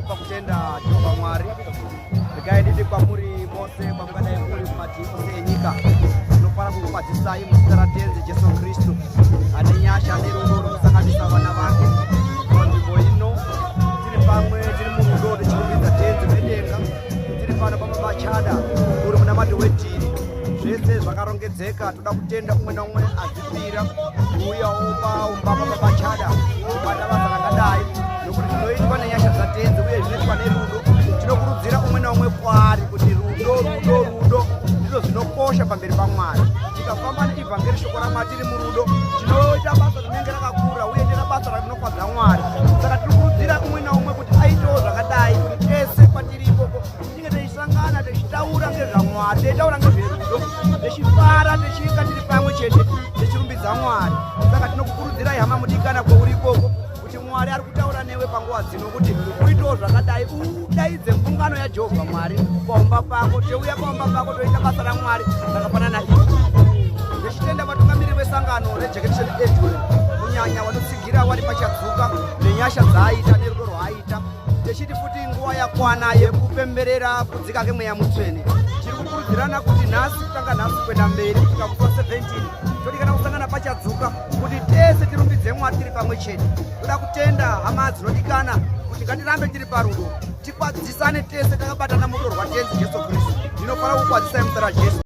pakutenda Jehovha Mwari. Ndikaenditi kwamuri mose kwamungadai muri kumativi ose enyika. Tinofara kukukwadzisai muzita raTenzi Jesu Kristu ane nyasha ane rudo runosanganisa vana vake. Panzvimbo ino tiri pamwe, tiri murudo tichirumbidza Tenzi wedenga. Tiri pano pamabachada uri munamati wetiri. Zvese zvakarongedzeka, toda kutenda umwe naumwe azvipira kuuya umba pamabachada kubata basa rakadai nokuti zvinoitwa nenyasha dzaTenzi uye zvinoitwa nerudo. Tinokurudzira umwe naumwe kwaari kuti rudo ndizvo zvinokosha pamberi paMwari. Tikafamba neivhangeri shoko raMwari tiri murudo, tinoita basa rinenge rakakura uye tinoita basa rinofadza Mwari. Saka tinokurudzira umwe naumwe kuti aitewo zvakadai, kuti tese patiri ipopo tinge teisangana techitaura ngezvaMwari, teitaura ngezverudo, techifara techinga tiri pamwe chete techirumbidza Mwari. Saka tinokukurudzirai hama mudikana kwouri ikoko kuti Mwari ari kutaura newe panguva dzino kuti uitewo zvakadai, udaidze mbungano yaJehovha Mwari paumba pako, teuya paumba pako toita basa raMwari rakafanana izvi. Ndichitenda vatungamiri vesangano rejekedesheni Edwin kunyanya vanotsigira vari pachadzuka nenyasha dzaaita nerudo rwaaita, techiti futi nguva yakwana yekupemberera kudzika kemweya mutsvene. Tiri kukurudzirana kuti nhasi kutanga nhasi kuenda mberi kusvika musi 17 todi kana kusangana pachadzuka kuti tese tirumbidze Mwari tiri pamwe chete. Toda kutenda hama dzinodikana kuti ngatirambe tiri parudo, tikwadzisane tese takabatana murudo rwaTenzi Jesu Kristu. Ndinofara kukwadzisai muzita raJesu.